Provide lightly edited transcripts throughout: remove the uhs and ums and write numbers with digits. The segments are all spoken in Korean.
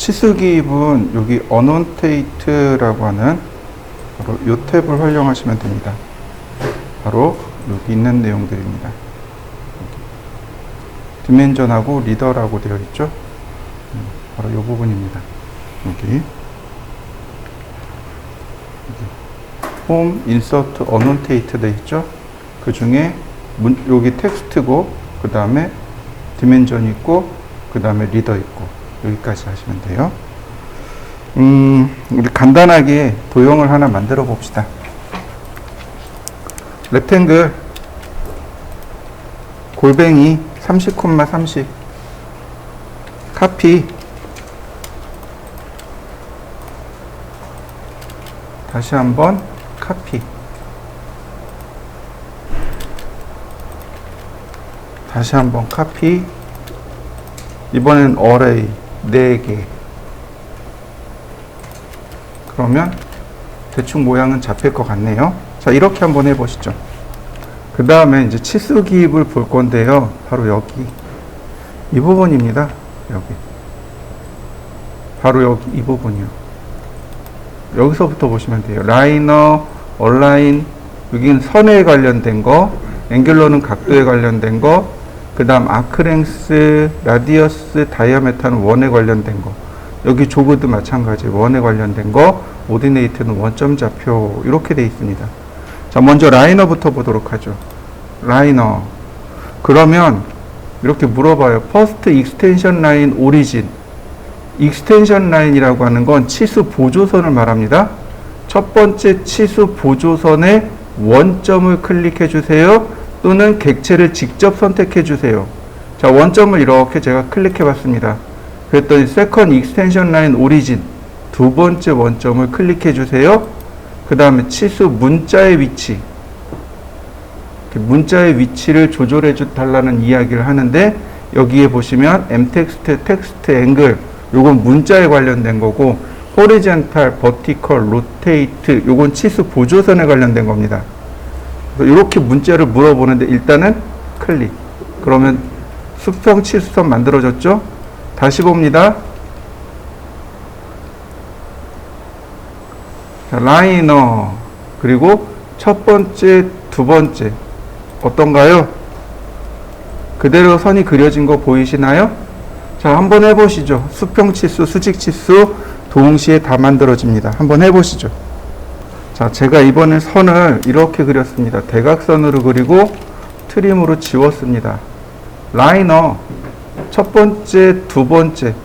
치수기입은 여기 어논테이트라고 하는 바로 이 탭을 활용하시면 됩니다. 바로 여기 있는 내용들입니다. 디멘전하고 리더라고 되어 있죠. 바로 이 부분입니다. 여기 홈, 인서트, 어논테이트 되어 있죠. 그 중에 여기 텍스트고, 그 다음에 디멘전 있고, 그 다음에 리더 있고, 여기까지 하시면 돼요. 우리 간단하게 도형을 하나 만들어 봅시다. 렉탱글 골뱅이 30,30 카피, 다시 한번 카피, 다시 한번 카피, 이번엔 어레이 4개. 그러면 대충 모양은 잡힐 것 같네요. 자, 이렇게 한번 해보시죠. 그 다음에 이제 치수 기입을 볼 건데요. 바로 여기 이 부분입니다. 여기 바로 여기 이 부분이요. 여기서부터 보시면 돼요. 라이너, 얼라인, 여기는 선에 관련된 거, 앵귤러는 각도에 관련된 거, 그 다음 아크랭스, 라디어스, 다이아메타는 원에 관련된 거, 여기 조그도 마찬가지 원에 관련된 거, 오디네이트는 원점 좌표, 이렇게 되어 있습니다. 자, 먼저 라이너부터 보도록 하죠. 라이너. 그러면 이렇게 물어봐요. 퍼스트 익스텐션 라인 오리진. 익스텐션 라인이라고 하는 건 치수 보조선을 말합니다. 첫 번째 치수 보조선의 원점을 클릭해 주세요. 또는 객체를 직접 선택해 주세요. 자, 원점을 이렇게 제가 클릭해 봤습니다. 그랬더니 세컨 익스텐션 라인 오리진, 두 번째 원점을 클릭해 주세요. 그 다음에 치수 문자의 위치, 문자의 위치를 조절해 달라는 이야기를 하는데, 여기에 보시면 m텍스트, 텍스트, 앵글, 요건 문자에 관련된 거고, 호리젠탈, 버티컬, 로테이트, 요건 치수 보조선에 관련된 겁니다. 이렇게 문자를 물어보는데 일단은 클릭. 그러면 수평 치수선 만들어졌죠? 다시 봅니다. 자, 라이너, 그리고 첫 번째, 두 번째 어떤가요? 그대로 선이 그려진 거 보이시나요? 자, 한번 해보시죠. 수평 치수, 수직 치수 동시에 다 만들어집니다. 한번 해보시죠. 자, 제가 이번에 선을 이렇게 그렸습니다. 대각선으로 그리고 트림으로 지웠습니다. 라이너 첫 번째, 두 번째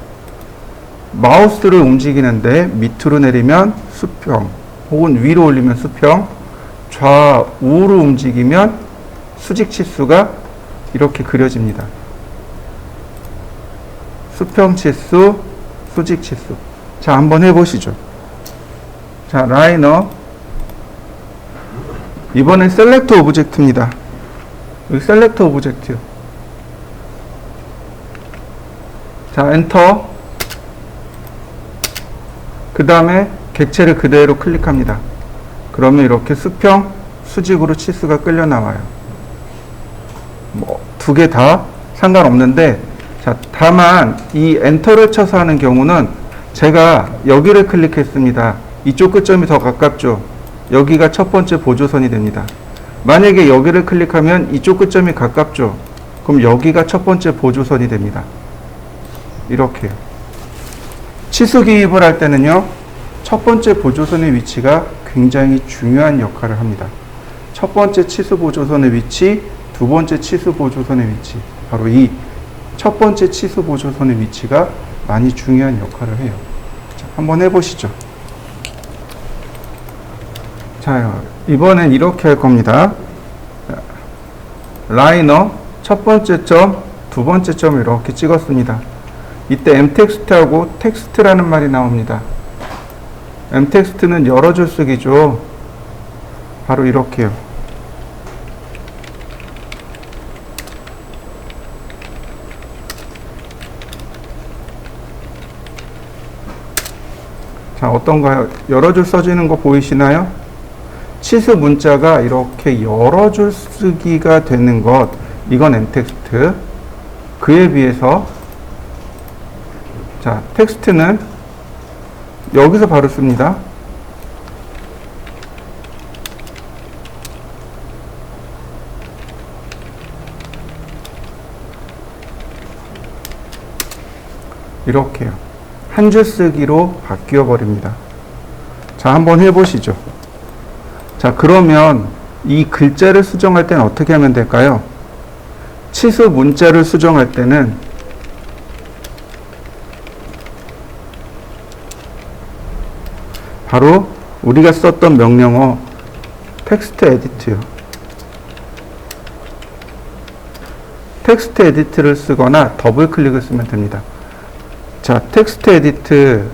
마우스를 움직이는데 밑으로 내리면 수평, 혹은 위로 올리면 수평, 좌우로 움직이면 수직 치수가 이렇게 그려집니다. 수평 치수, 수직 치수. 자, 한번 해보시죠. 자, 라이너. 이번엔 셀렉트 오브젝트입니다. 여기 셀렉트 오브젝트요. 자, 엔터. 그 다음에 객체를 그대로 클릭합니다. 그러면 이렇게 수평, 수직으로 치수가 끌려 나와요. 뭐, 두 개 다 상관없는데, 자, 다만 이 엔터를 쳐서 하는 경우는 제가 여기를 클릭했습니다. 이쪽 끝점이 더 가깝죠. 여기가 첫 번째 보조선이 됩니다. 만약에 여기를 클릭하면 이쪽 끝점이 가깝죠. 그럼 여기가 첫 번째 보조선이 됩니다. 이렇게요. 치수 기입을 할 때는요, 첫 번째 보조선의 위치가 굉장히 중요한 역할을 합니다. 첫 번째 치수 보조선의 위치, 두 번째 치수 보조선의 위치, 바로 이 첫 번째 치수 보조선의 위치가 많이 중요한 역할을 해요. 자, 한번 해보시죠. 자, 이번엔 이렇게 할 겁니다. 라이너 첫 번째 점, 두 번째 점을 이렇게 찍었습니다. 이때 m텍스트하고 텍스트라는 말이 나옵니다. m텍스트는 여러 줄 쓰기죠. 바로 이렇게요. 자, 어떤가요? 여러 줄 써지는 거 보이시나요? 치수 문자가 이렇게 여러 줄 쓰기가 되는 것, 이건 m텍스트. 그에 비해서 자, 텍스트는 여기서 바로 씁니다. 이렇게요. 한 줄 쓰기로 바뀌어 버립니다. 자, 한번 해보시죠. 자, 그러면 이 글자를 수정할 때는 어떻게 하면 될까요? 치수 문자를 수정할 때는 바로 우리가 썼던 명령어 텍스트 에디트요. 텍스트 에디트를 쓰거나 더블 클릭을 쓰면 됩니다. 자, 텍스트 에디트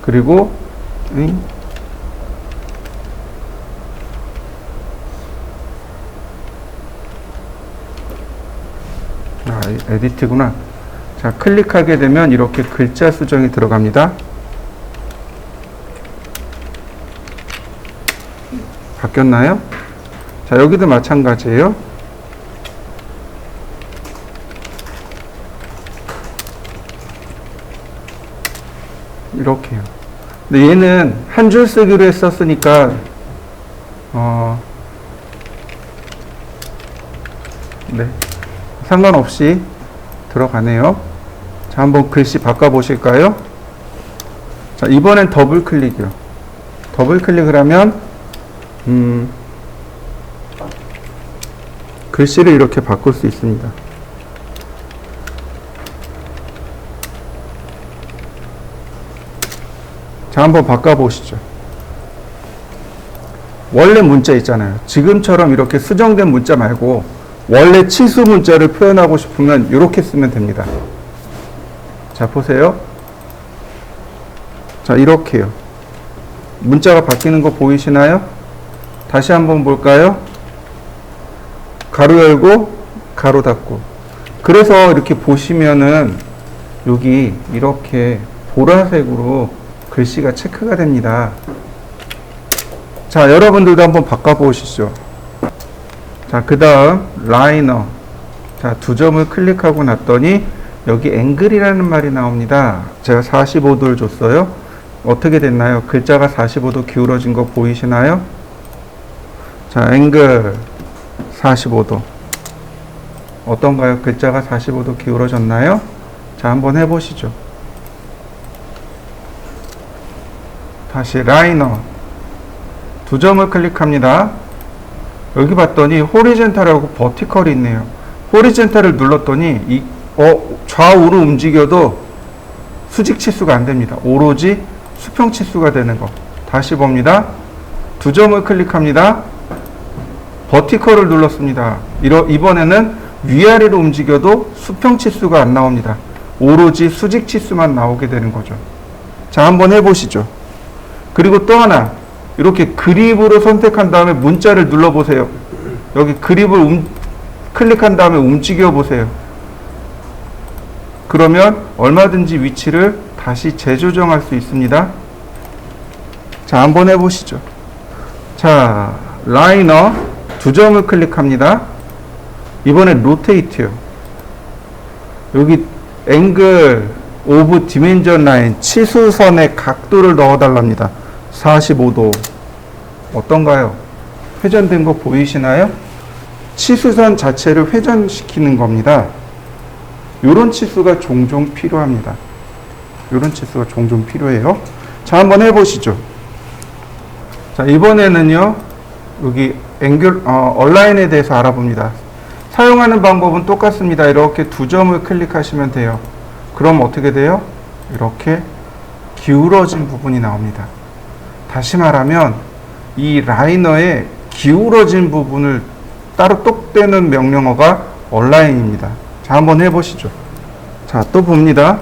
그리고 에디트구나. 자, 클릭하게 되면 이렇게 글자 수정이 들어갑니다. 바뀌었나요? 자, 여기도 마찬가지예요. 이렇게요. 근데 얘는 한 줄 쓰기로 했었으니까 네, 상관없이 들어가네요. 자, 한번 글씨 바꿔 보실까요? 자, 이번엔 더블 클릭이요. 더블 클릭을 하면 글씨를 이렇게 바꿀 수 있습니다. 자, 한번 바꿔보시죠. 원래 문자 있잖아요. 지금처럼 이렇게 수정된 문자 말고 원래 치수 문자를 표현하고 싶으면 이렇게 쓰면 됩니다. 자, 보세요. 자, 이렇게요. 문자가 바뀌는 거 보이시나요? 다시 한번 볼까요? 가로 열고 가로 닫고. 그래서 이렇게 보시면은 여기 이렇게 보라색으로 글씨가 체크가 됩니다. 자, 여러분들도 한번 바꿔보시죠. 자, 그 다음 라이너. 자, 두 점을 클릭하고 났더니 여기 앵글이라는 말이 나옵니다. 제가 45도를 줬어요. 어떻게 됐나요? 글자가 45도 기울어진 거 보이시나요? 자, 앵글 45도. 어떤가요? 글자가 45도 기울어졌나요? 자, 한번 해보시죠. 다시 라이너. 두 점을 클릭합니다. 여기 봤더니 호리젠탈하고 버티컬이 있네요. 호리젠탈을 눌렀더니 좌우로 움직여도 수직 치수가 안 됩니다. 오로지 수평 치수가 되는 거. 다시 봅니다. 두 점을 클릭합니다. 버티컬을 눌렀습니다. 이번에는 위아래로 움직여도 수평 치수가 안 나옵니다. 오로지 수직 치수만 나오게 되는 거죠. 자, 한번 해보시죠. 그리고 또 하나, 이렇게 그립으로 선택한 다음에 문자를 눌러보세요. 여기 그립을 클릭한 다음에 움직여 보세요. 그러면 얼마든지 위치를 다시 재조정할 수 있습니다. 자, 한번 해보시죠. 자, 라이너 두 점을 클릭합니다. 이번에 로테이트요. 여기 앵글 오브 디멘전 라인, 치수선의 각도를 넣어달랍니다. 45도. 어떤가요? 회전된 거 보이시나요? 치수선 자체를 회전시키는 겁니다. 요런 치수가 종종 필요합니다. 요런 치수가 종종 필요해요. 자, 한번 해보시죠. 자, 이번에는요, 여기 얼라인에 대해서 알아봅니다. 사용하는 방법은 똑같습니다. 이렇게 두 점을 클릭하시면 돼요. 그럼 어떻게 돼요? 이렇게 기울어진 부분이 나옵니다. 다시 말하면 이 라이너의 기울어진 부분을 따로 똑 떼는 명령어가 얼라인입니다. 자, 한번 해보시죠. 자, 또 봅니다.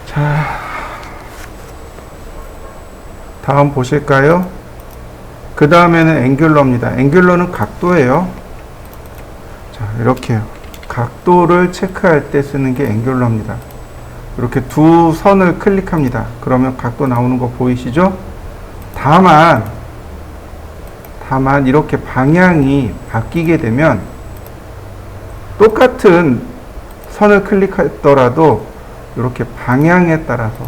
자, 다음 보실까요? 그 다음에는 앵귤러입니다. 앵귤러는 각도예요. 자, 이렇게요. 각도를 체크할 때 쓰는 게 앵귤러입니다. 이렇게 두 선을 클릭합니다. 그러면 각도 나오는 거 보이시죠? 다만 이렇게 방향이 바뀌게 되면 똑같은 선을 클릭하더라도 이렇게 방향에 따라서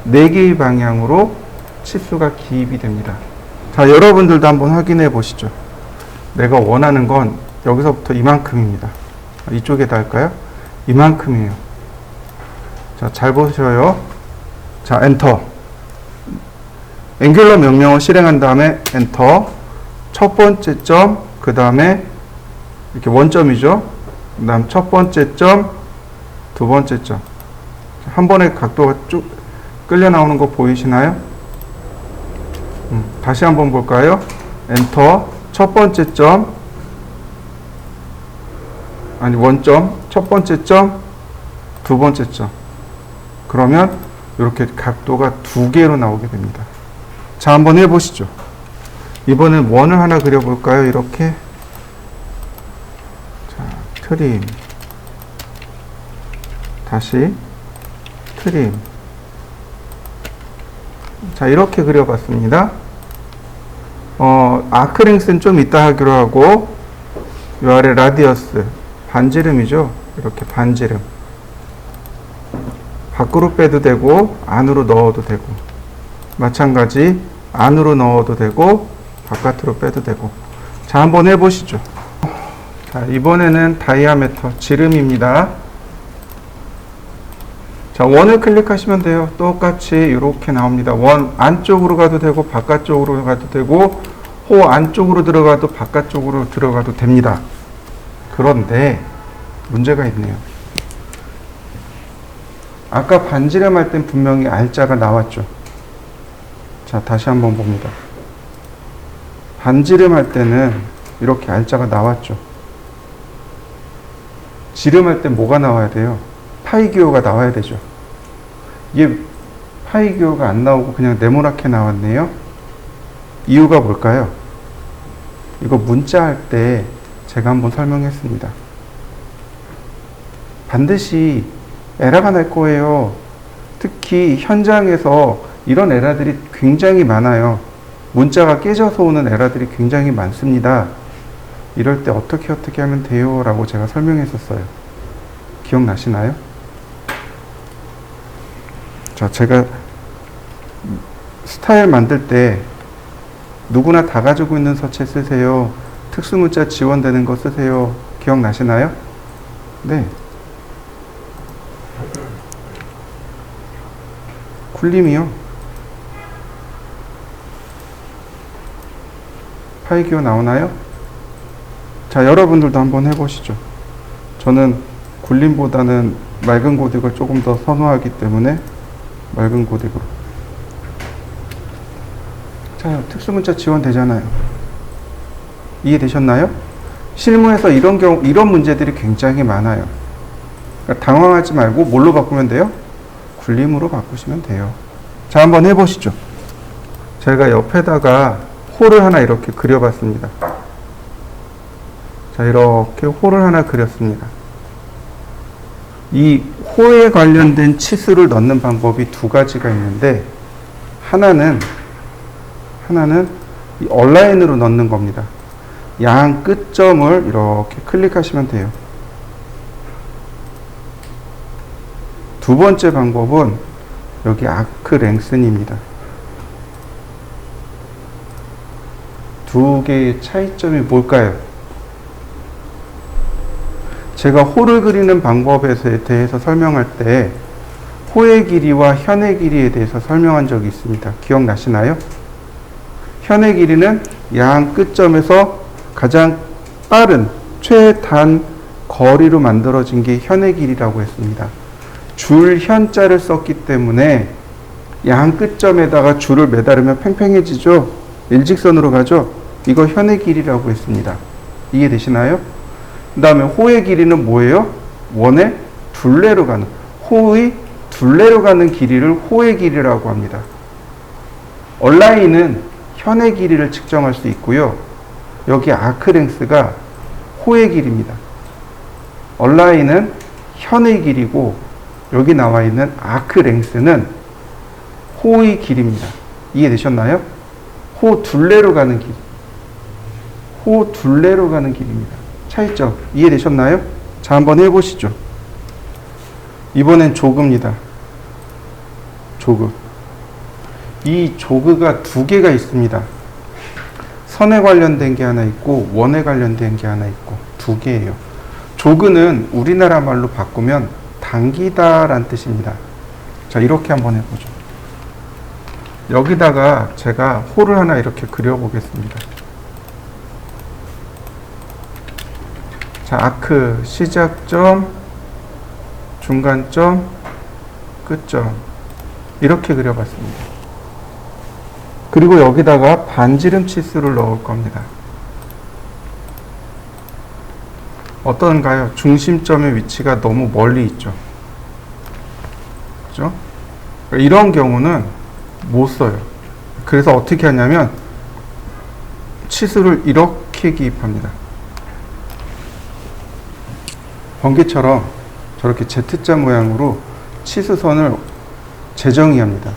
4개의 방향으로 치수가 기입이 됩니다. 자, 여러분들도 한번 확인해 보시죠. 내가 원하는 건 여기서부터 이만큼입니다. 이쪽에다 할까요? 이만큼이에요. 자, 잘 보셔요. 자, 엔터. 앵귤러 명령어 실행한 다음에 엔터. 첫 번째 점, 그 다음에 이렇게 원점이죠. 그 다음 첫 번째 점, 두 번째 점. 한 번에 각도가 쭉 끌려 나오는 거 보이시나요? 다시 한번 볼까요? 엔터. 첫 번째 점, 아니 원점, 첫 번째 점, 두 번째 점. 그러면 이렇게 각도가 2개로 나오게 됩니다. 자, 한번 해보시죠. 이번엔 원을 하나 그려볼까요? 이렇게. 자, 트림. 다시 트림. 자, 이렇게 그려봤습니다. 아크랭스는 좀 이따 하기로 하고, 이 아래 라디어스, 반지름이죠. 이렇게 반지름. 밖으로 빼도 되고, 안으로 넣어도 되고, 마찬가지, 안으로 넣어도 되고, 바깥으로 빼도 되고. 자, 한번 해보시죠. 자, 이번에는 다이아메터, 지름입니다. 자, 원을 클릭하시면 돼요. 똑같이 이렇게 나옵니다. 원 안쪽으로 가도 되고 바깥쪽으로 가도 되고 호 안쪽으로 들어가도 바깥쪽으로 들어가도 됩니다. 그런데 문제가 있네요. 아까 반지름 할 땐 분명히 R자가 나왔죠. 자, 다시 한번 봅니다. 반지름 할 때는 이렇게 R자가 나왔죠. 지름 할 땐 뭐가 나와야 돼요? 파이 기호가 나와야 되죠. 이게 파이 기호가 안 나오고 그냥 네모나게 나왔네요. 이유가 뭘까요? 이거 문자 할 때 제가 한번 설명했습니다. 반드시 에러가 날 거예요. 특히 현장에서 이런 에러들이 굉장히 많아요. 문자가 깨져서 오는 에러들이 굉장히 많습니다. 이럴 때 어떻게 하면 돼요? 라고 제가 설명했었어요. 기억나시나요? 자, 제가 스타일 만들 때 누구나 다 가지고 있는 서체 쓰세요. 특수문자 지원되는 거 쓰세요. 기억나시나요? 네. 굴림이요. 파이 기호 나오나요? 자, 여러분들도 한번 해보시죠. 저는 굴림보다는 맑은 고딕을 조금 더 선호하기 때문에 맑은 고딕으로. 자, 특수문자 지원되잖아요. 이해되셨나요? 실무에서 이런 문제들이 굉장히 많아요. 그러니까 당황하지 말고 뭘로 바꾸면 돼요? 굴림으로 바꾸시면 돼요. 자, 한번 해보시죠. 제가 옆에다가 홀을 하나 이렇게 그려봤습니다. 자, 이렇게 홀을 하나 그렸습니다. 이 호에 관련된 치수를 넣는 방법이 2가지가 있는데, 하나는 이 얼라인으로 넣는 겁니다. 양 끝점을 이렇게 클릭하시면 돼요. 두 번째 방법은 여기 아크 랭슨입니다. 두 개의 차이점이 뭘까요? 제가 호를 그리는 방법에 대해서 설명할 때 호의 길이와 현의 길이에 대해서 설명한 적이 있습니다. 기억나시나요? 현의 길이는 양 끝점에서 가장 빠른 최단 거리로 만들어진 게 현의 길이라고 했습니다. 줄 현자를 썼기 때문에 양 끝점에다가 줄을 매달으면 팽팽해지죠? 일직선으로 가죠? 이거 현의 길이라고 했습니다. 이해되시나요? 그 다음에 호의 길이는 뭐예요? 원의 둘레로 가는, 호의 둘레로 가는 길이를 호의 길이라고 합니다. 얼라인은 현의 길이를 측정할 수 있고요. 여기 아크랭스가 호의 길이입니다. 얼라인은 현의 길이고 여기 나와 있는 아크랭스는 호의 길이입니다. 이해되셨나요? 호 둘레로 가는 길. 호 둘레로 가는 길입니다. 차이점 이해되셨나요? 자, 한번 해보시죠. 이번엔 조그입니다. 조그. 이 조그가 두 개가 있습니다. 선에 관련된 게 하나 있고 원에 관련된 게 하나 있고 두 개예요. 조그는 우리나라 말로 바꾸면 당기다 라는 뜻입니다. 자, 이렇게 한번 해보죠. 여기다가 제가 호를 하나 이렇게 그려보겠습니다. 자, 아크 시작점, 중간점, 끝점 이렇게 그려봤습니다. 그리고 여기다가 반지름 치수를 넣을 겁니다. 어떤가요? 중심점의 위치가 너무 멀리 있죠. 그죠? 이런 경우는 못 써요. 그래서 어떻게 하냐면 치수를 이렇게 기입합니다. 번개처럼 저렇게 Z자 모양으로 치수선을 재정의합니다.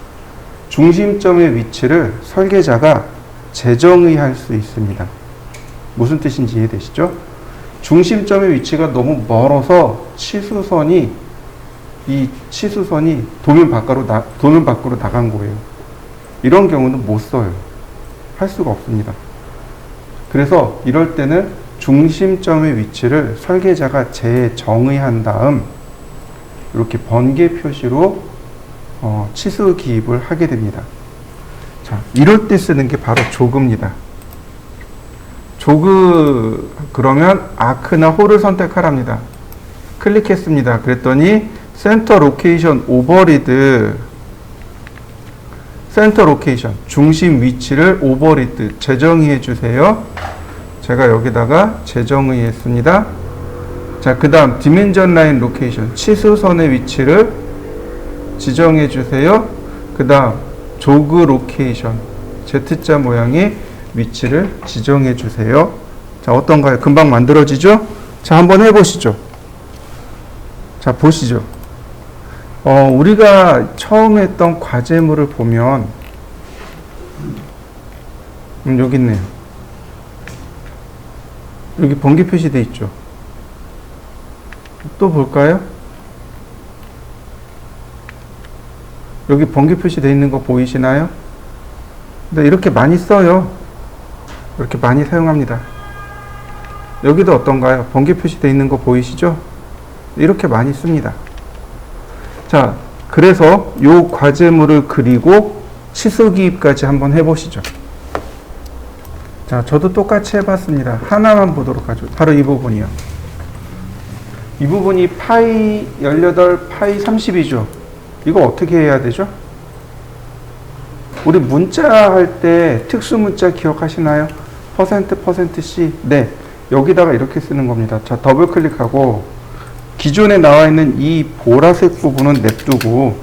중심점의 위치를 설계자가 재정의할 수 있습니다. 무슨 뜻인지 이해되시죠? 중심점의 위치가 너무 멀어서 치수선이 도면 밖으로 나간 거예요. 이런 경우는 못 써요. 할 수가 없습니다. 그래서 이럴 때는 중심점의 위치를 설계자가 재정의한 다음 이렇게 번개 표시로 치수 기입을 하게 됩니다. 자, 이럴 때 쓰는 게 바로 조그입니다. 조그 그러면 아크나 홀을 선택하랍니다. 클릭했습니다. 그랬더니 센터 로케이션 오버리드, 센터 로케이션 중심 위치를 오버리드 재정의해 주세요. 제가 여기다가 재정의했습니다. 자, 그 다음 디멘전 라인 로케이션 치수선의 위치를 지정해 주세요. 그 다음 조그 로케이션 Z자 모양의 위치를 지정해 주세요. 자, 어떤가요? 금방 만들어지죠? 자, 한번 해보시죠. 자, 보시죠. 우리가 처음 했던 과제물을 보면 여기 있네요. 여기 번개 표시되어 있죠. 또 볼까요? 여기 번개 표시되어 있는 거 보이시나요? 근데 이렇게 많이 써요. 이렇게 많이 사용합니다. 여기도 어떤가요? 번개 표시되어 있는 거 보이시죠? 이렇게 많이 씁니다. 자, 그래서 요 과제물을 그리고 치수 기입까지 한번 해보시죠. 자, 저도 똑같이 해봤습니다. 하나만 보도록 하죠. 바로 이 부분이요. 이 부분이 파이 18, 파이 30이죠. 이거 어떻게 해야 되죠? 우리 문자 할 때 특수 문자 기억하시나요? %C. 네. 여기다가 이렇게 쓰는 겁니다. 자, 더블 클릭하고 기존에 나와 있는 이 보라색 부분은 냅두고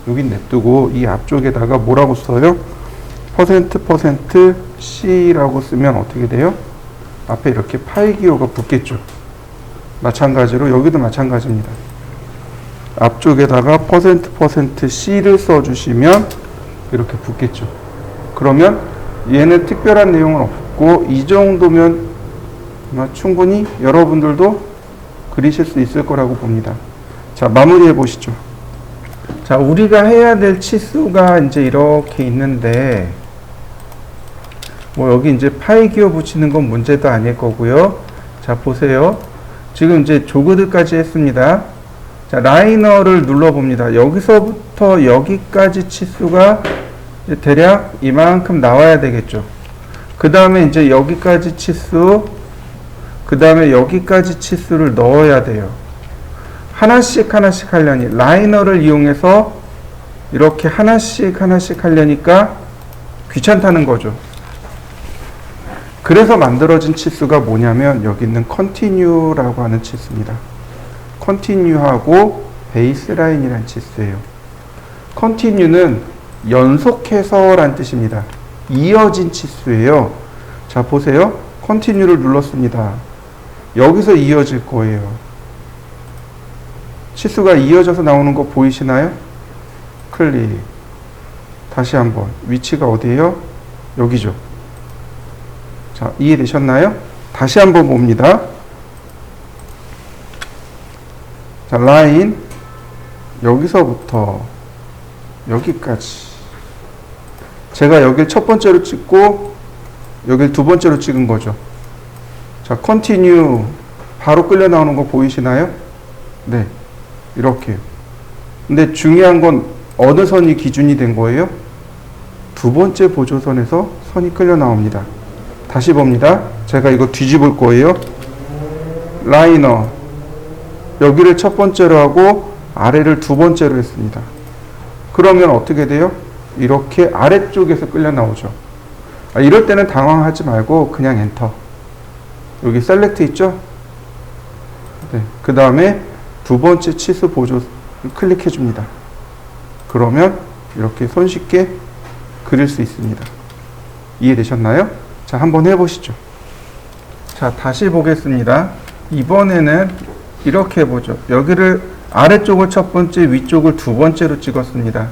여긴 냅두고 이 앞쪽에다가 뭐라고 써요? %C라고 쓰면 어떻게 돼요? 앞에 이렇게 파이 기호가 붙겠죠. 마찬가지로 여기도 마찬가지입니다. 앞쪽에다가 %C를 써주시면 이렇게 붙겠죠. 그러면 얘는 특별한 내용은 없고 이 정도면 충분히 여러분들도 그리실 수 있을 거라고 봅니다. 자, 마무리해 보시죠. 자, 우리가 해야 될 치수가 이제 이렇게 있는데 뭐 여기 이제 파이 기호 붙이는 건 문제도 아닐 거고요. 자, 보세요. 지금 이제 조그드까지 했습니다. 자, 라이너를 눌러봅니다. 여기서부터 여기까지 치수가 이제 대략 이만큼 나와야 되겠죠. 그 다음에 이제 여기까지 치수, 그 다음에 여기까지 치수를 넣어야 돼요. 하나씩 하려니 라이너를 이용해서 이렇게 하나씩 하려니까 귀찮다는 거죠. 그래서 만들어진 치수가 뭐냐면 여기 있는 continue라고 하는 치수입니다. continue하고 베이스라인이란 치수예요. 컨티뉴는 연속해서란 뜻입니다. 이어진 치수예요. 자, 보세요. 컨티뉴를 눌렀습니다. 여기서 이어질 거예요. 치수가 이어져서 나오는 거 보이시나요? 클릭. 다시 한번. 위치가 어디예요? 여기죠. 자, 이해되셨나요? 다시 한번 봅니다. 자, 라인. 여기서부터 여기까지. 제가 여길 첫 번째로 찍고 여길 두 번째로 찍은 거죠. 자, 컨티뉴. 바로 끌려 나오는 거 보이시나요? 네. 이렇게요. 근데 중요한 건 어느 선이 기준이 된 거예요? 두 번째 보조선에서 선이 끌려 나옵니다. 다시 봅니다. 제가 이거 뒤집을 거예요. 라이너. 여기를 첫 번째로 하고 아래를 두 번째로 했습니다. 그러면 어떻게 돼요? 이렇게 아래쪽에서 끌려 나오죠. 이럴 때는 당황하지 말고 그냥 엔터. 여기 셀렉트 있죠? 네. 그 다음에 두 번째 치수 보조를 클릭해 줍니다. 그러면 이렇게 손쉽게 그릴 수 있습니다. 이해되셨나요? 자, 한번 해보시죠. 자, 다시 보겠습니다. 이번에는 이렇게 해보죠. 여기를 아래쪽을 첫 번째, 위쪽을 두 번째로 찍었습니다.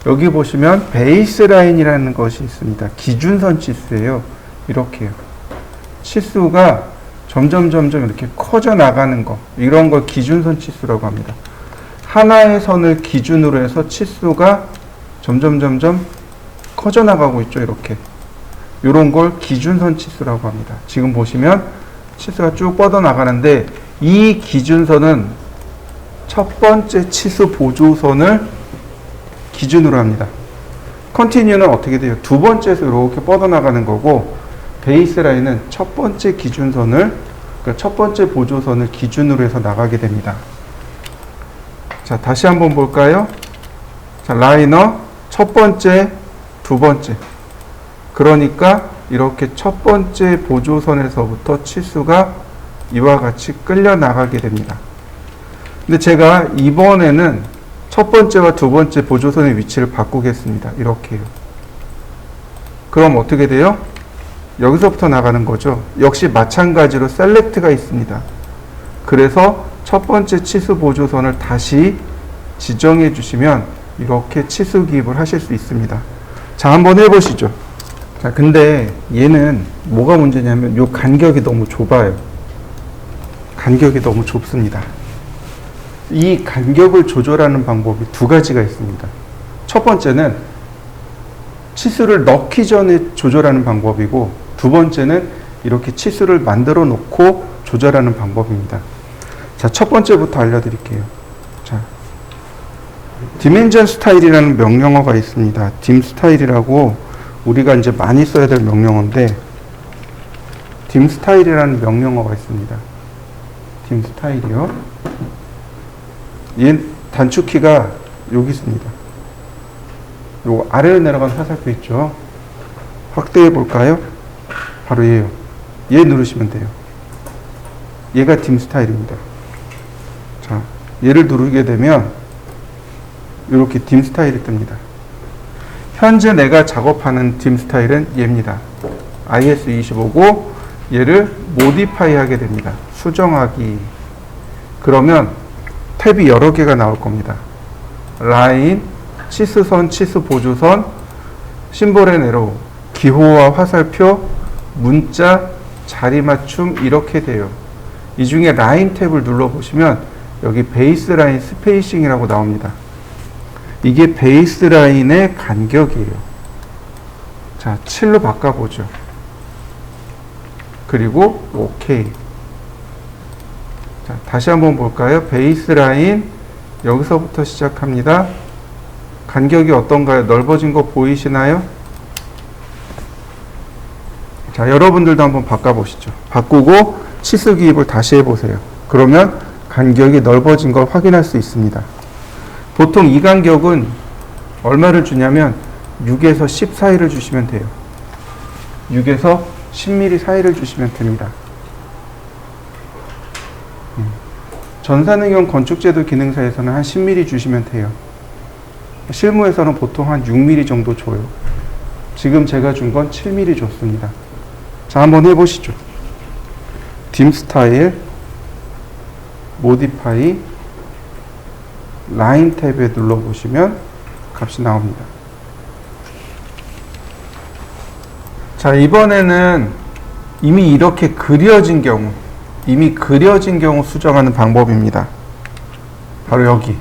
여기 보시면 베이스라인이라는 것이 있습니다. 기준선 치수예요. 이렇게요. 치수가 점점 이렇게 커져 나가는 거, 이런 걸 기준선 치수라고 합니다. 하나의 선을 기준으로 해서 치수가 점점 커져 나가고 있죠. 이렇게. 이런 걸 기준선 치수라고 합니다. 지금 보시면 치수가 쭉 뻗어 나가는데 이 기준선은 첫 번째 치수 보조선을 기준으로 합니다. 컨티뉴는 어떻게 돼요? 두 번째에서 이렇게 뻗어 나가는 거고, 베이스라인은 첫 번째 기준선을, 그러니까 첫 번째 보조선을 기준으로 해서 나가게 됩니다. 자, 다시 한번 볼까요? 자, 라이너 첫 번째, 두 번째. 그러니까 이렇게 첫 번째 보조선에서부터 치수가 이와 같이 끌려 나가게 됩니다. 근데 제가 이번에는 첫 번째와 두 번째 보조선의 위치를 바꾸겠습니다. 이렇게요. 그럼 어떻게 돼요? 여기서부터 나가는 거죠. 역시 마찬가지로 셀렉트가 있습니다. 그래서 첫 번째 치수 보조선을 다시 지정해 주시면 이렇게 치수 기입을 하실 수 있습니다. 자, 한번 해보시죠. 자, 근데 얘는 뭐가 문제냐면 요 간격이 너무 좁아요. 간격이 너무 좁습니다. 이 간격을 조절하는 방법이 두 가지가 있습니다. 첫 번째는 치수를 넣기 전에 조절하는 방법이고, 두 번째는 이렇게 치수를 만들어 놓고 조절하는 방법입니다. 자, 첫 번째부터 알려드릴게요. 자, 디멘전 스타일이라는 명령어가 있습니다. dim 스타일이라고 우리가 이제 많이 써야 될 명령어인데, dim 스타일이라는 명령어가 있습니다. dim 스타일이요. 얘 단축키가 여기 있습니다. 요거 아래로 내려간 화살표 있죠? 확대해 볼까요? 바로 얘요. 얘 누르시면 돼요. 얘가 dim 스타일입니다. 자, 얘를 누르게 되면 이렇게 dim 스타일이 뜹니다. 현재 내가 작업하는 dim 스타일은 얘입니다. IS25고 얘를 모디파이 하게 됩니다. 수정하기. 그러면 탭이 여러 개가 나올 겁니다. 라인, 치수선, 치수 보조선, 심볼 앤 에로우, 기호와 화살표, 문자, 자리 맞춤 이렇게 돼요. 이 중에 라인 탭을 눌러보시면 여기 베이스라인 스페이싱이라고 나옵니다. 이게 베이스라인의 간격이에요. 자, 7로 바꿔보죠. 그리고 OK. 자, 다시 한번 볼까요? 베이스라인 여기서부터 시작합니다. 간격이 어떤가요? 넓어진 거 보이시나요? 자, 여러분들도 한번 바꿔보시죠. 바꾸고 치수 기입을 다시 해보세요. 그러면 간격이 넓어진 걸 확인할 수 있습니다. 보통 이 간격은 얼마를 주냐면 6에서 10 사이를 주시면 돼요. 6에서 10mm 사이를 주시면 됩니다. 전산응용 건축제도 기능사에서는 한 10mm 주시면 돼요. 실무에서는 보통 한 6mm 정도 줘요. 지금 제가 준 건 7mm 줬습니다. 자, 한번 해보시죠. 딤 스타일, 모디파이, 라인 탭에 눌러보시면 값이 나옵니다. 자, 이번에는 이미 이렇게 그려진 경우, 수정하는 방법입니다. 바로 여기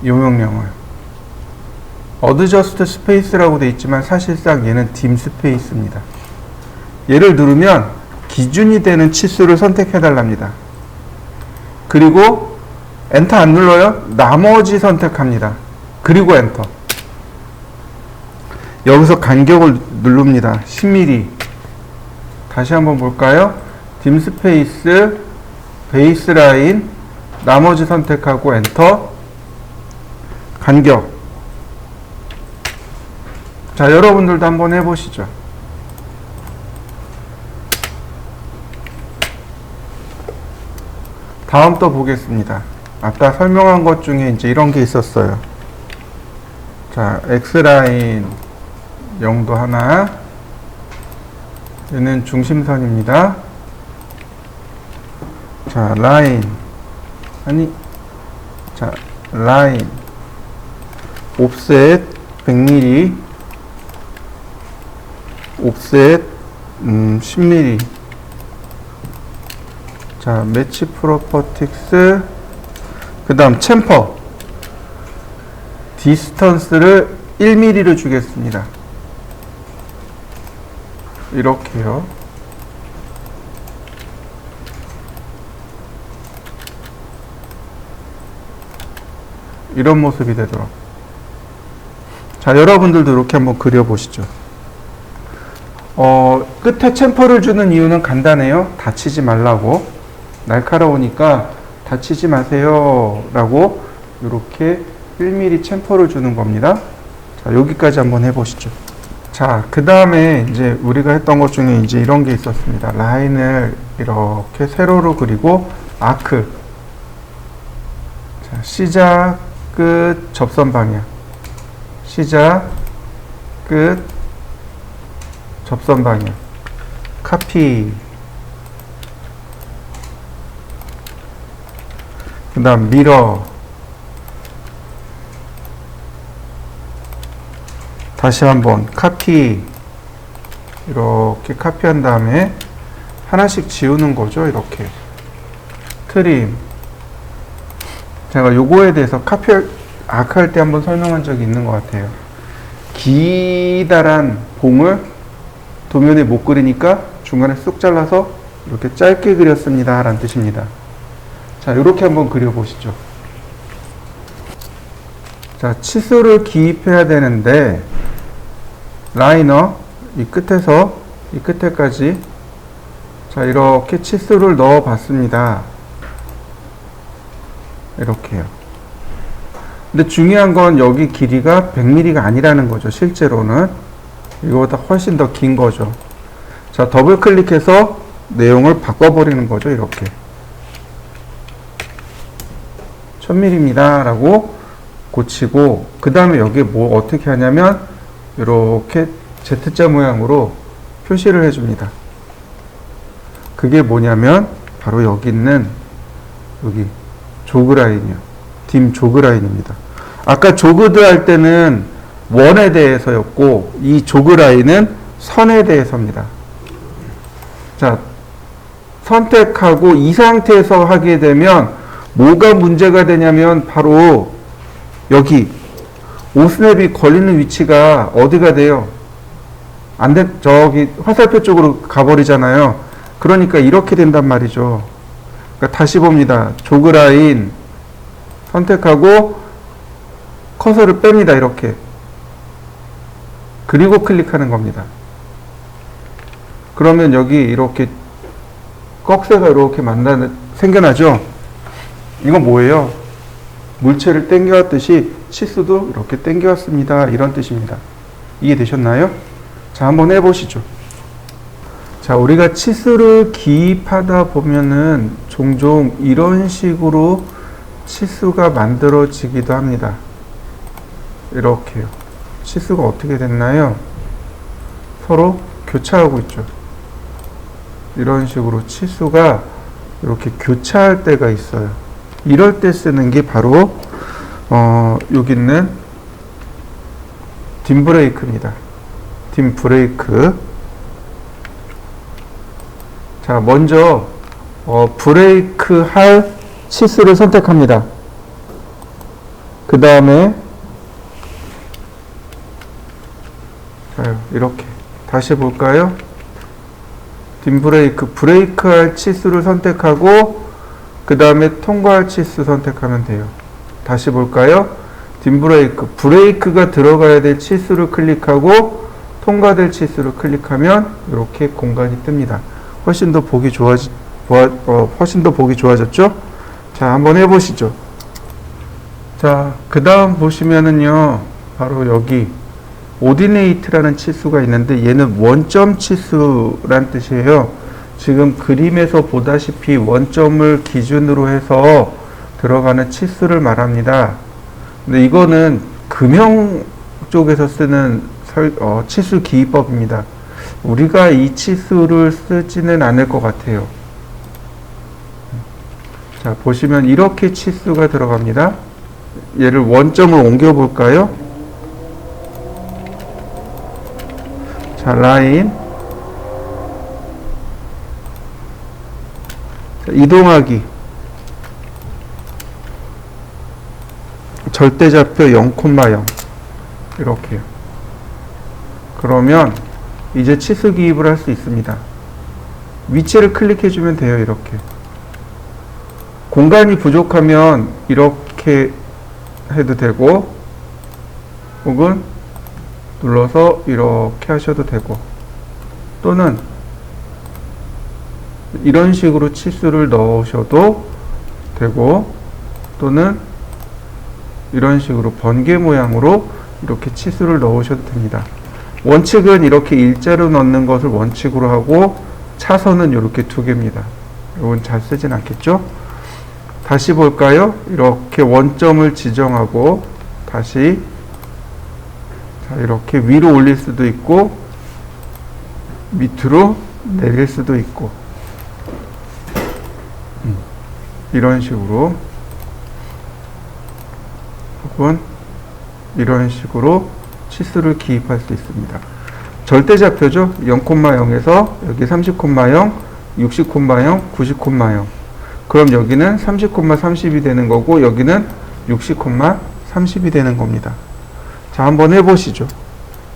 이 명령어요. 어드저스트 스페이스라고 되어 있지만 사실상 얘는 딤 스페이스입니다. 얘를 누르면 기준이 되는 치수를 선택해 달랍니다. 그리고 엔터 안 눌러요? 나머지 선택합니다. 그리고 엔터. 여기서 간격을 누릅니다. 10mm. 다시 한번 볼까요? 딤 스페이스, 베이스 라인, 나머지 선택하고 엔터. 간격. 자, 여러분들도 한번 해보시죠. 다음 또 보겠습니다. 아까 설명한 것 중에 이제 이런 게 있었어요. 자, X라인 0도 하나. 얘는 중심선입니다. 자, 라인. 자, 라인. 옵셋 100mm. 옵셋 10mm. 자, 매치 프로퍼틱스. 그 다음 챔퍼. 디스턴스를 1mm로 주겠습니다. 이렇게요. 이런 모습이 되도록. 자, 여러분들도 이렇게 한번 그려보시죠. 끝에 챔퍼를 주는 이유는 간단해요. 다치지 말라고. 날카로우니까 다치지 마세요 라고 이렇게 1mm 챔퍼를 주는 겁니다. 자, 여기까지 한번 해보시죠. 자, 그 다음에 이제 우리가 했던 것 중에 이제 이런 게 있었습니다. 라인을 이렇게 세로로 그리고 아크. 자, 시작, 끝, 접선 방향. 시작, 끝, 접선 방향. 카피. 그 다음 미러. 다시 한번 카피. 이렇게 카피한 다음에 하나씩 지우는 거죠. 이렇게 트림. 제가 요거에 대해서 아크 할 때 한번 설명한 적이 있는 것 같아요. 기다란 봉을 도면에 못 그리니까 중간에 쑥 잘라서 이렇게 짧게 그렸습니다 라는 뜻입니다. 자, 이렇게 한번 그려보시죠. 자, 치수를 기입해야 되는데 라이너 이 끝에서 이 끝에까지 자, 이렇게 치수를 넣어 봤습니다. 이렇게요. 근데 중요한 건 여기 길이가 100mm가 아니라는 거죠. 실제로는 이거보다 훨씬 더 긴 거죠. 자, 더블 클릭해서 내용을 바꿔버리는 거죠. 이렇게 1000mm입니다 라고 고치고, 그 다음에 여기에 뭐 어떻게 하냐면 이렇게 Z자 모양으로 표시를 해줍니다. 그게 뭐냐면 바로 여기 있는 여기 조그라인이요. 딤 조그라인입니다. 아까 조그드 할 때는 원에 대해서였고 이 조그라인은 선에 대해서입니다. 자, 선택하고 이 상태에서 하게 되면 뭐가 문제가 되냐면 바로 여기 오스냅이 걸리는 위치가 어디가 돼요? 저기 화살표 쪽으로 가버리잖아요. 그러니까 이렇게 된단 말이죠. 그러니까 다시 봅니다. 조그라인 선택하고 커서를 뺍니다. 이렇게. 그리고 클릭하는 겁니다. 그러면 여기 이렇게 꺽쇠가 이렇게 생겨나죠? 이건 뭐예요? 물체를 당겨왔듯이 치수도 이렇게 당겨왔습니다. 이런 뜻입니다. 이해되셨나요? 자, 한번 해보시죠. 자, 우리가 치수를 기입하다 보면은 종종 이런 식으로 치수가 만들어지기도 합니다. 이렇게요. 치수가 어떻게 됐나요? 서로 교차하고 있죠. 이런 식으로 치수가 이렇게 교차할 때가 있어요. 이럴 때 쓰는 게 바로 여기 있는 딤 브레이크입니다. 딤 브레이크. 자, 먼저 브레이크 할 치수를 선택합니다. 그 다음에 이렇게 다시 볼까요? 딤 브레이크, 브레이크 할 치수를 선택하고 그 다음에 통과할 치수 선택하면 돼요. 다시 볼까요? 딤 브레이크, 브레이크가 들어가야 될 치수를 클릭하고 통과될 치수를 클릭하면 이렇게 공간이 뜹니다. 훨씬 더 보기 좋아졌죠? 자, 한번 해보시죠. 자, 그 다음 보시면은요, 바로 여기 오디네이트라는 치수가 있는데 얘는 원점 치수란 뜻이에요. 지금 그림에서 보다시피 원점을 기준으로 해서 들어가는 치수를 말합니다. 근데 이거는 금형 쪽에서 쓰는 치수 기입법입니다. 우리가 이 치수를 쓰지는 않을 것 같아요. 자, 보시면 이렇게 치수가 들어갑니다. 얘를 원점을 옮겨 볼까요? 자, 라인. 자, 이동하기. 절대좌표 0,0. 이렇게요. 그러면 이제 치수 기입을 할 수 있습니다. 위치를 클릭해주면 돼요. 이렇게. 공간이 부족하면 이렇게 해도 되고, 혹은 눌러서 이렇게 하셔도 되고, 또는 이런 식으로 치수를 넣으셔도 되고, 또는 이런 식으로 번개 모양으로 이렇게 치수를 넣으셔도 됩니다. 원칙은 이렇게 일자로 넣는 것을 원칙으로 하고, 차선은 이렇게 두 개입니다. 이건 잘 쓰진 않겠죠? 다시 볼까요? 이렇게 원점을 지정하고 다시, 자, 이렇게 위로 올릴 수도 있고 밑으로 내릴 수도 있고, 이런 식으로, 혹은 이런 식으로 치수를 기입할 수 있습니다. 절대좌표죠. 0,0에서 여기 30,0, 60,0, 90,0. 그럼 여기는 30,30이 되는 거고 여기는 60,30이 되는 겁니다. 자, 한번 해보시죠.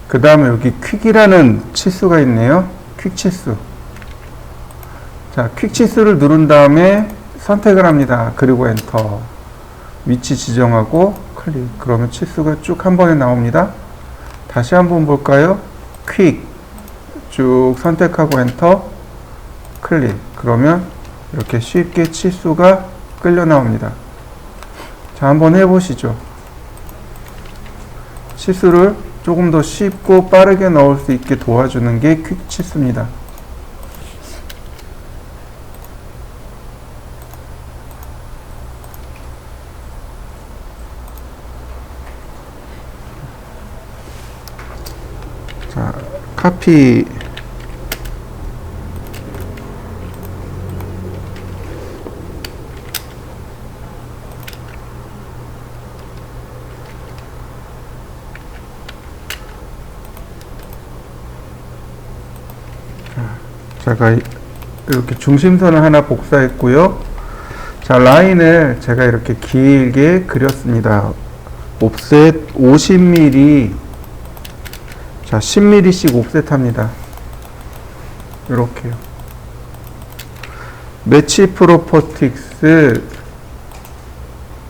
그 다음에 여기 퀵이라는 치수가 있네요. 퀵 치수. 자, 퀵 치수를 누른 다음에 선택을 합니다. 그리고 엔터. 위치 지정하고 클릭. 그러면 치수가 쭉 한 번에 나옵니다. 다시 한번 볼까요? 퀵. 쭉 선택하고 엔터. 클릭. 그러면 이렇게 쉽게 치수가 끌려 나옵니다. 자, 한번 해보시죠. 치수를 조금 더 쉽고 빠르게 넣을 수 있게 도와주는 게 퀵 치수입니다. 자, 카피. 제가 이렇게 중심선을 하나 복사했고요. 자, 라인을 제가 이렇게 길게 그렸습니다. 옵셋 50mm, 자, 10mm씩 옵셋합니다. 이렇게요. 매치 프로퍼틱스,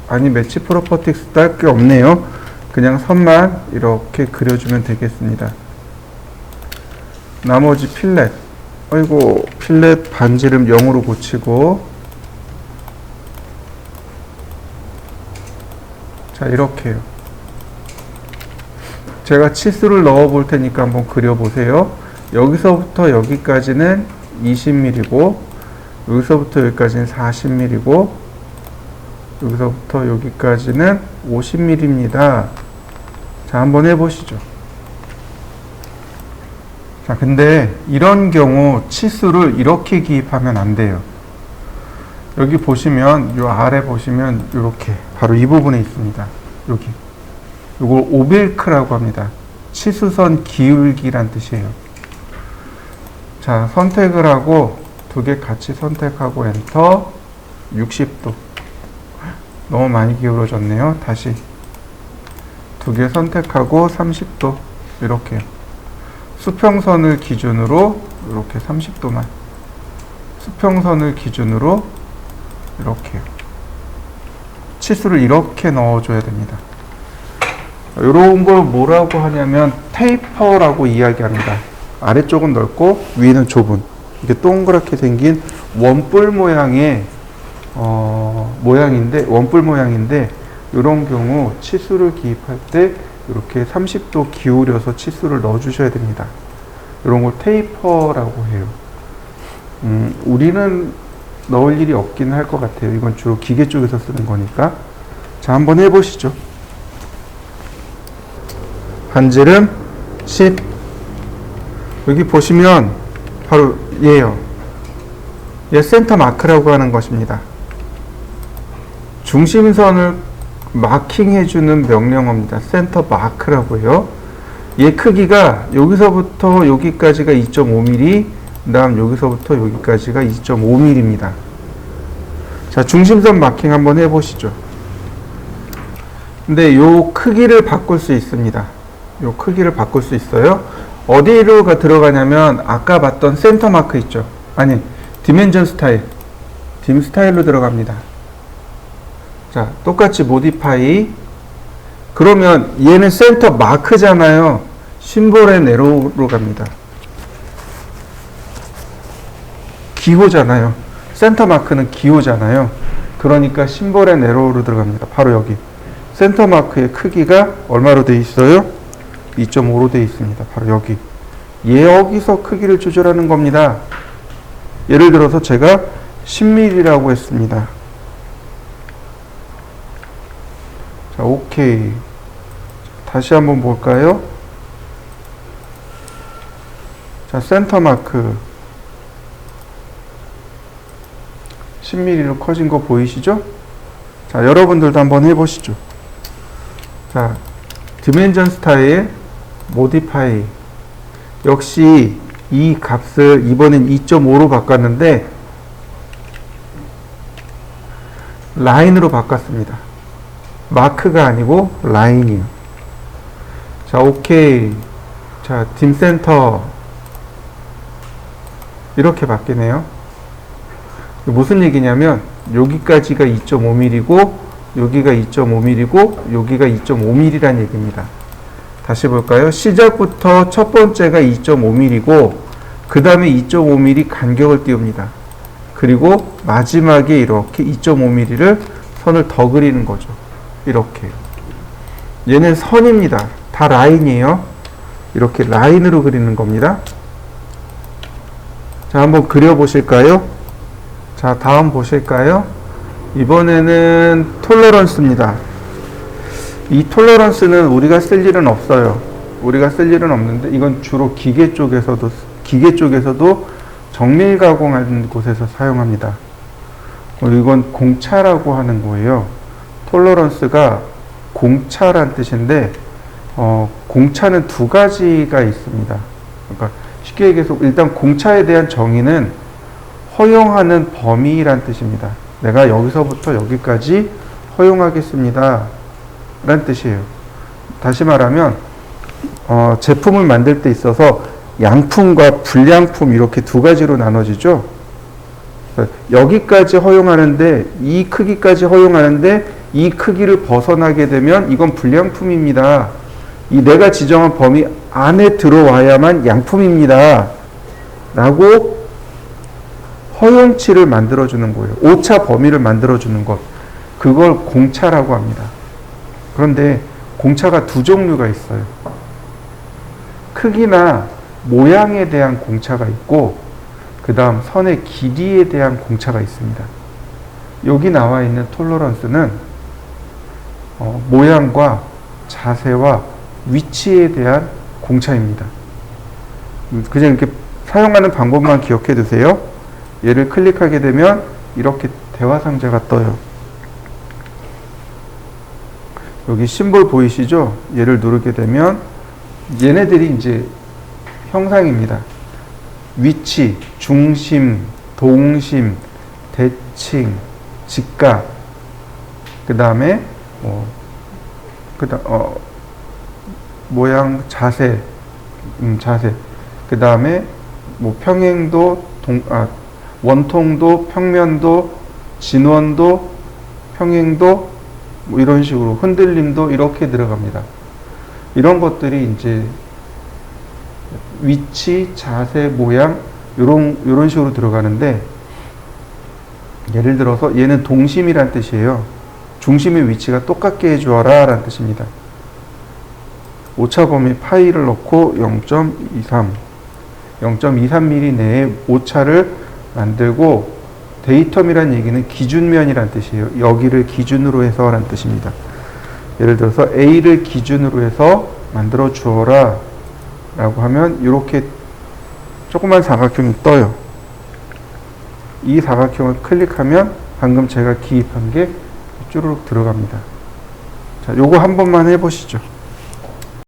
아니, 매치 프로퍼틱스도 할 게 없네요. 그냥 선만 이렇게 그려주면 되겠습니다. 나머지 필렛, 아이고, 필렛 반지름 0으로 고치고, 자, 이렇게요. 제가 치수를 넣어 볼 테니까 한번 그려 보세요. 여기서부터 여기까지는 20mm고 여기서부터 여기까지는 40mm고 여기서부터 여기까지는 50mm입니다. 자, 한번 해보시죠. 자, 근데 이런 경우 치수를 이렇게 기입하면 안 돼요. 여기 보시면, 요 아래 보시면 이렇게 바로 이 부분에 있습니다. 여기. 이걸 오빌크라고 합니다. 치수선 기울기란 뜻이에요. 자, 선택을 하고 두 개 같이 선택하고 엔터. 60도. 너무 많이 기울어졌네요. 다시 두 개 선택하고 30도. 이렇게 수평선을 기준으로 이렇게 30도만, 수평선을 기준으로 이렇게 치수를 이렇게 넣어줘야 됩니다. 이런 걸 뭐라고 하냐면 테이퍼라고 이야기합니다. 아래쪽은 넓고 위는 좁은, 이게 동그랗게 생긴 원뿔 모양의 모양인데, 원뿔 모양인데, 이런 경우 치수를 기입할 때 이렇게 30도 기울여서 치수를 넣어 주셔야 됩니다. 이런 걸 테이퍼라고 해요. 우리는 넣을 일이 없긴 할 것 같아요. 이건 주로 기계 쪽에서 쓰는 거니까. 자, 한번 해보시죠. 반지름 10. 여기 보시면 바로 얘예요. 얘 센터 마크라고 하는 것입니다. 중심선을 마킹해주는 명령어입니다. 센터 마크라고 해요. 얘 크기가 여기서부터 여기까지가 2.5mm, 그 다음 여기서부터 여기까지가 2.5mm입니다. 자, 중심선 마킹 한번 해보시죠. 근데 요 크기를 바꿀 수 있습니다. 요 크기를 바꿀 수 있어요. 어디로 들어가냐면 아까 봤던 센터 마크 있죠. 아니, 디멘전 스타일. dim 스타일로 들어갑니다. 자, 똑같이 모디파이. 그러면 얘는 센터 마크잖아요. 심볼의 네로로 갑니다. 기호잖아요. 센터 마크는 기호잖아요. 그러니까 심볼의 네로로 들어갑니다. 바로 여기. 센터 마크의 크기가 얼마로 되어 있어요? 2.5로 되어 있습니다. 바로 여기. 여기서 크기를 조절하는 겁니다. 예를 들어서 제가 10mm라고 했습니다. 자, 오케이. 다시 한번 볼까요? 자, 센터 마크 10mm로 커진 거 보이시죠? 자, 여러분들도 한번 해보시죠. 자, 디멘전 스타일 모디파이. 역시 이 값을 이번엔 2.5로 바꿨는데 라인으로 바꿨습니다. 마크가 아니고 라인이요. 자, 오케이. 자, dim 센터 이렇게 바뀌네요. 무슨 얘기냐면 여기까지가 2.5mm고 여기가 2.5mm고 여기가 2.5mm란 얘기입니다. 다시 볼까요? 시작부터 첫 번째가 2.5mm고 그 다음에 2.5mm 간격을 띄웁니다. 그리고 마지막에 이렇게 2.5mm를 선을 더 그리는 거죠. 이렇게. 얘는 선입니다. 다 라인이에요. 이렇게 라인으로 그리는 겁니다. 자, 한번 그려보실까요? 자, 다음 보실까요? 이번에는 톨러런스입니다. 이 톨러런스는 우리가 쓸 일은 없어요. 우리가 쓸 일은 없는데 이건 주로 기계 쪽에서도 정밀 가공하는 곳에서 사용합니다. 이건 공차라고 하는 거예요. 톨러런스가 공차란 뜻인데 공차는 두 가지가 있습니다. 그러니까 쉽게 얘기해서 일단 공차에 대한 정의는 허용하는 범위란 뜻입니다. 내가 여기서부터 여기까지 허용하겠습니다 란 뜻이에요. 다시 말하면 제품을 만들 때 있어서 양품과 불량품 이렇게 두 가지로 나눠지죠. 여기까지 허용하는데 이 크기까지 허용하는데 이 크기를 벗어나게 되면 이건 불량품입니다. 이 내가 지정한 범위 안에 들어와야만 양품입니다 라고 허용치를 만들어주는 거예요. 오차 범위를 만들어주는 것. 그걸 공차라고 합니다. 그런데 공차가 두 종류가 있어요. 크기나 모양에 대한 공차가 있고 그 다음 선의 길이에 대한 공차가 있습니다. 여기 나와 있는 톨러런스는 모양과 자세와 위치에 대한 공차입니다. 그냥 이렇게 사용하는 방법만 기억해 두세요. 얘를 클릭하게 되면 이렇게 대화 상자가 떠요. 여기 심볼 보이시죠? 얘를 누르게 되면 얘네들이 이제 형상입니다. 위치, 중심, 동심, 대칭, 직각, 그 다음에 모양, 자세, 그 다음에 평행도, 원통도, 평면도, 진원도, 평행도, 이런 식으로 흔들림도 이렇게 들어갑니다. 이런 것들이 이제 위치, 자세, 모양 요런 식으로 들어가는데, 예를 들어서 얘는 동심이란 뜻이에요. 중심의 위치가 똑같게 해주어라 라는 뜻입니다. 오차범위 파이를 넣고 0.23mm 내에 오차를 만들고, 데이텀이란 얘기는 기준면이란 뜻이에요. 여기를 기준으로 해서 라는 뜻입니다. 예를 들어서 A를 기준으로 해서 만들어 주어라 라고 하면 이렇게 조그만 사각형이 떠요. 이 사각형을 클릭하면 방금 제가 기입한 게 쭈르륵 들어갑니다. 자, 요거 한 번만 해보시죠.